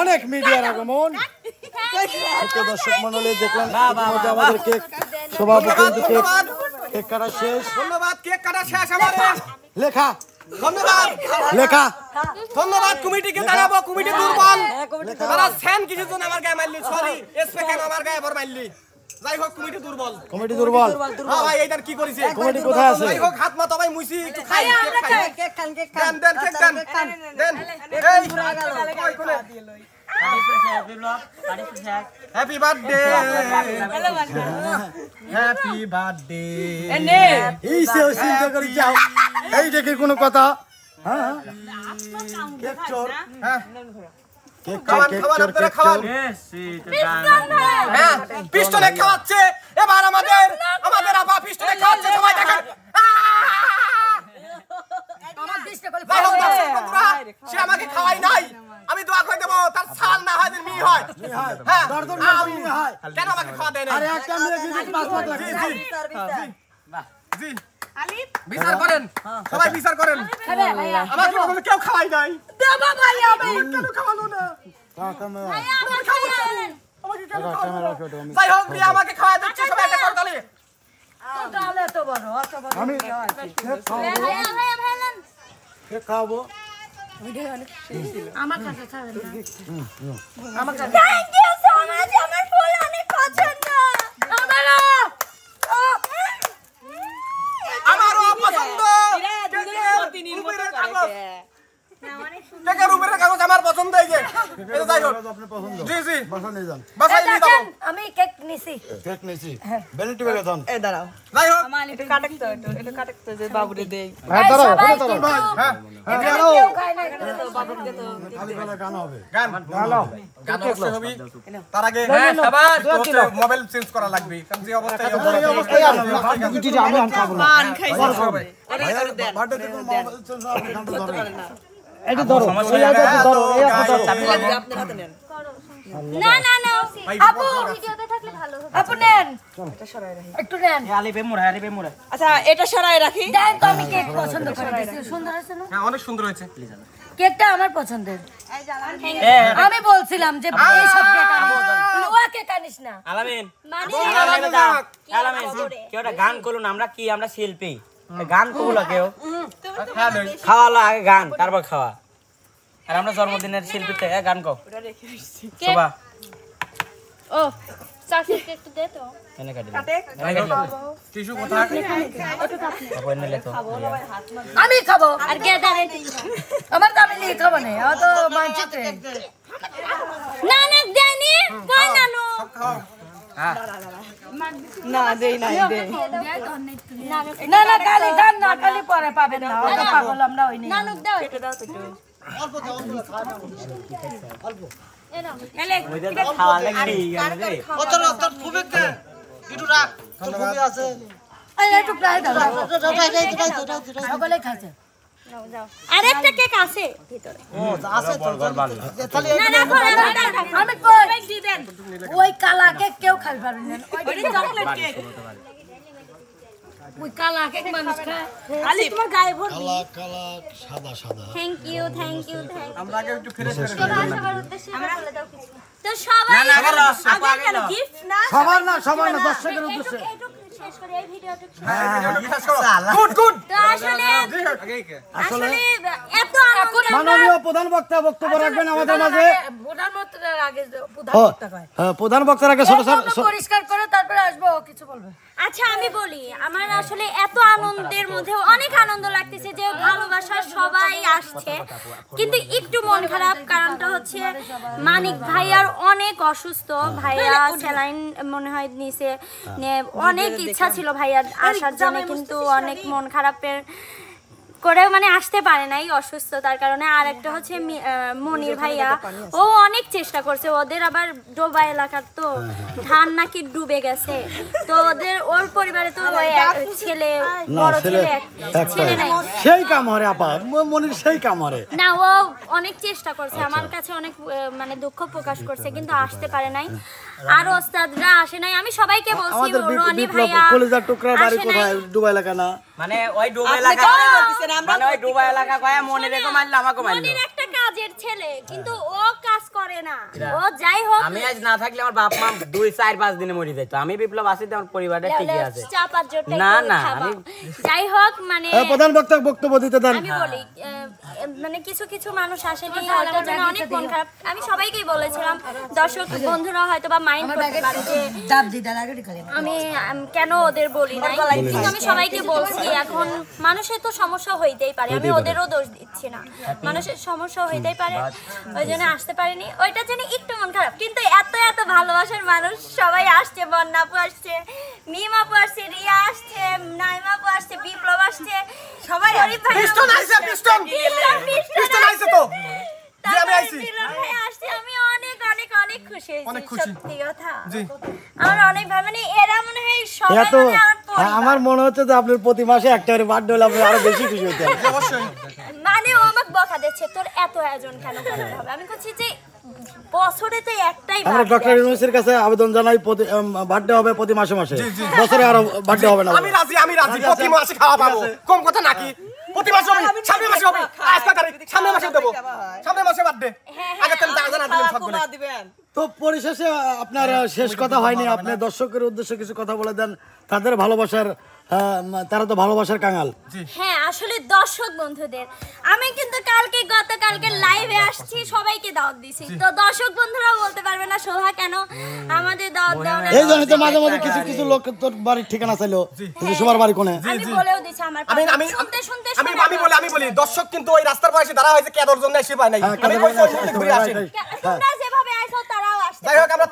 অনেক মিডিয়ার আগমন। দর্শক মন্ডলী দেখলেন আমাদের কেক সভাপতি কিন্তু কেক কাটা শেষ। ধন্যবাদ, কেক কাটা শেষ আমাদের। লেখা ধন্যবাদ, লেখা ধন্যবাদ কমিটিকে জানাবো। কমিটি দুর্বল, তারা সেন কিছু জন আমার গায়ে মারলি, সরি এসপি কেন আমার গায়ে ভর মারলি। যাই হোক কমিটি দুর্বল, কমিটি দুর্বল। হ্যাঁ ভাই এইটার কি করেছে? কমিটি কোথায় আছে? যাই হোক হাত মা তবাই মুইছি একটু খাই, কেক খাই, কেক খান দেন কেক দেন দেন। এই কই কোনে হ্যাপি বার্থডে, হ্যাপি বার্থডে। এই সে চিন্তা করে যাও, এই দেখে কোনো কথা। হ্যাঁ কেক চোর, হ্যাঁ কেক খাওয়ান কেক খাওয়ান চোর, আপনারা কেক খাওয়ান। চোর। হ্যাঁ পিস্টনে খাওয়াচ্ছে এবার আমাদের আপা পিস্টনে খাওয়াচ্ছে, সবাই দেখেন। আমার দৃষ্টি করে সে আমাকে খাওয়াই নাই, আমি দোয়া করে দেবো তার সাল না হয় মি হয়। হ্যাঁ দরদর না তুমি হয়। কেন আমাকে খাওয়া দেয় না? আরে একটা মেয়ে বিদেশ মাছ মাছ লাগে। জি বিচার করেন, সবাই বিচার করেন। আমাকে কখনো কেউ খাওয়াই নাই, কেন খাওয়ালো না? আমাকে কেন খাওয়ালো না? যাই হোক রিয়া আমাকে খাওয়া দিচ্ছে, সবাই একটা করতালি। আমি কেক খাওয়াবো। আমার কাছে ছাড়েন না। থ্যাংক ইউ সো মাচ, আমার ফুল অনেক পছন্দ। আমারও পছন্দ। কেকের উপরের কাগজ আমার পছন্দ হয়েছে। এটা যাই হোক, আপনার পছন্দ। জি জি বাসা নিয়ে যান। বাসায় নিয়ে যাবো। আমি কেক নিছি। কেক নিয়েছি। বেনিটি বেলে দান। এই দাঁড়াও, যাই হোক একটু কাটাক্ত যে বাবুরে দেই। হ্যাঁ দাঁড়াও, ওখানে দাঁড়াও। হ্যাঁ কেউ খায় না এখানে তো বাবুরে দে তো। খালি বেলা গান হবে। গান হ্যালো। গান অবশ্যই হবে। তার আগে মোবাইল চেঞ্জ করা লাগবে, কারণ যে অবস্থায় এই অবস্থায় আর ইটিটা আমি আর খাবো না। পান খাইছে সবাই। বার্থডে কোন মোবাইল চলছে আপনি গানটা ধরেন। এটা ধরো, এই হাতে ধরো, এই হাতে ধরো। আপনার হাতে নেন। না না না আপু ভিডিওতে থাকলে ভালো হবে। আপু নেন, একটু নেন। আচ্ছা এটা সরাই রাখি। দেন তো, আমি কেক পছন্দ করি। সুন্দর আছে না? হ্যাঁ অনেক সুন্দর হয়েছে। কেকটা আমার পছন্দের। আমি বলছিলাম যে এই সব কেক আনিস, ওয়া কেক আনিস না। আলামিন, মানে আলামিন, কেউ একটা গান করুন, আমরা কি আমরা শিল্পী, গান করবো কেউ হ্যাঁ নই খাওয়ালো আগে গান, তারপর খাওয়া। আর আমরা জন্মদিনের শিল্পী তো গান কও শোভা ও চাচি একটু দে তো। এনে কাটি টিস্যু কোথায়? আমি খাবো। আর গেদারে আমার তো আমি নিয়ে খাবো না, আমার তো মানচিত্রে। না না দেনি কই নানু না দেই নাই দেই। নানু না না কালি দান না, কালি পরে পাবেন না, অত পাগল আমরা হইনি। নানু দাও খাওয়া লাগি এই একটু প্রায় দাও, সকলে খাইছে। আরেকটা কেক আছে ভিতরে। না না আমি কই দিবেন ওই কালা কেক কেউ খাই পারবে না, ওই চকলেট কেক, ওই কালা কেক মানুষ খায়। আলি তোমার গায়ে ভর কালা কালা সাদা সাদা। Thank you thank you thank আমরা আগে একটু ফ্রেশ করে সবার উদ্দেশ্যে বলে দাও কিছু। তো সবাই আগে কেন গিফট না সবার না, সবার না, দর্শকের উদ্দেশ্যে। একটু শেষ করে এই ভিডিওটা গুড গুড তো আসলে আসলে এত আনন্দ মাননীয় প্রধান বক্তা বক্তব্য রাখবেন আমাদের মাঝে। প্রধানমন্ত্রীর আগে প্রধান ও, বক্তা কয় হ্যাঁ, প্রধান বক্তার আগে ছোট ছোট পরিষ্কার করে তারপরে আসবো, কিছু বলবে। আচ্ছা আমি বলি, আমার আসলে এত আনন্দের মধ্যে অনেক আনন্দ লাগতেছে যে ভালোবাসার সবাই আসছে, কিন্তু একটু মন খারাপ। কারণটা হচ্ছে মানিক ভাইয়ার অনেক অসুস্থ, ভাইয়া স্যালাইন মনে হয় নিচে, অনেক ইচ্ছা ছিল ভাইয়ার আসার জন্য, কিন্তু অনেক মন খারাপের করে মানে আসতে পারে নাই অসুস্থতার কারণে। আর একটা হচ্ছে মনির ভাইয়া, ও অনেক চেষ্টা করছে, ওদের আবার ডোবা এলাকার তো ধান নাকি ডুবে গেছে, তো ওর পরিবারে তো ওই ছেলে বড় ছেলে নাই, সেই কাম হরে আপা, মনির সেই কাম হরে। না, ও অনেক চেষ্টা করছে, আমার কাছে অনেক মানে দুঃখ প্রকাশ করছে, কিন্তু আসতে পারে নাই। আর ওস্তাদরা আসে নাই। আমি সবাইকে বলছি আমাদের রনি বিপ্লব ভাইয়া কলেজার টুকরার বাড়ি আসে নাই। কোথায়? দুবাই এলাকা না? মানে ওই ডুবা এলাকা, মানে ওই ডুবা এলাকা কয় মনে রেখো মারলে আমাকে মারলো। মনির একটা কাজের ছেলে, কিন্তু ও কাজ করে না। ও যাই হোক, আমি আজ না থাকলে আমার বাপ মা 2-4-5 দিনে মরে যেত। আমি বিপ্লব আছি, আমার পরিবারটা ঠিকই আছে। চাপার জোর না, না, যাই হোক, মানে প্রধান বক্তব্য দিতে দেন। আমি বলি মানে কিছু কিছু মানুষ আসেনি, হয়তো যেন অনেক মন খারাপ। আমি সবাইকেই বলেছিলাম, দর্শক বন্ধুরা হয়তো বা মাইন্ড করতে পারে যে আমি কেন ওদের বলি নাই, কিন্তু আমি সবাইকে বলছি এখন মানুষের তো সমস্যা হইতেই পারে, আমি ওদেরও দোষ দিচ্ছি না, মানুষের সমস্যা হইতেই পারে, ওই জন্য আসতে পারেনি। ওইটা জন্য একটু মন খারাপ, কিন্তু এত এত ভালোবাসার মানুষ সবাই আসছে, বন্যা আপু আসছে, মিম আপু আসছে, রিয়া আসছে, নাইমা আপু আসছে, বিপ্লব আসছে, সবাই পিস্টন আইছে, পিস্টন আইছে তো জি, আমি আইছি। আমি অনেক অনেক অনেক খুশি হয়েছি, অনেক খুশি। সত্যি কথা। জি। আমার অনেক ভালো, মানে এরা মনে হয় সবাই এত মানে আমার পরিবার। আমার মনে হচ্ছে যে আপনার প্রতি মাসে একটা করে বার্থডে হলে আপনি আরো বেশি খুশি হতেন। অবশ্যই। মানে ও আমাকে বকা দিচ্ছে, তোর এত আয়োজন কেন করতে হবে? আমি বলছি যে বছরে তো একটাই আমরা birthday ডক্টর আসে। ইউনুসের কাছে আবেদন জানাই, বার্থডে হবে প্রতি মাসে মাসে, বছরে আরো বার্থডে হবে না। আমি রাজি, আমি রাজি। প্রতি মাসে খাওয়া পাবো, কম কথা নাকি? প্রতি মাসে হবে, সামনের মাসে হবে। আজ কয় তারিখ? সামনের মাসে দেবো, সামনের মাসে বার্থডে। আগে তুমি জানা দিলেন সবগুলো। তো পরিশেষে আপনার শেষ কথা হয়নি, আপনি দর্শকের উদ্দেশ্যে কিছু কথা বলে দেন। তাদের ভালোবাসার, তারা তো ভালোবাসার কাঙাল। হ্যাঁ, আসলে দর্শক বন্ধুদের আমি কিন্তু গতকালকে লাইভে আসছি, সবাইকে দাওয়াত দিছি। তো দর্শক বন্ধুরাও বলতে পারবে না শোভা কেন আমাদের দাওয়াত দেওয়া না। এই জন্য তো মাঝে মাঝে কিছু কিছু লোক তোর বাড়ির ঠিকানা চাইলো, কিন্তু সবার বাড়ি কোনে? আমি বলেও দিছি আমার আমি কথা। আমি শুনতে শুনতে আমি শুনে আমি বলি দর্শক কিন্তু ওই রাস্তার পাশে দাঁড়া হয়েছে কেদর জন্য এসে পায় নাই। আমি বলছি ঘুরে আসি। তোমরা যেভাবে আইছো তারাও আসছে। যাই হোক আমরা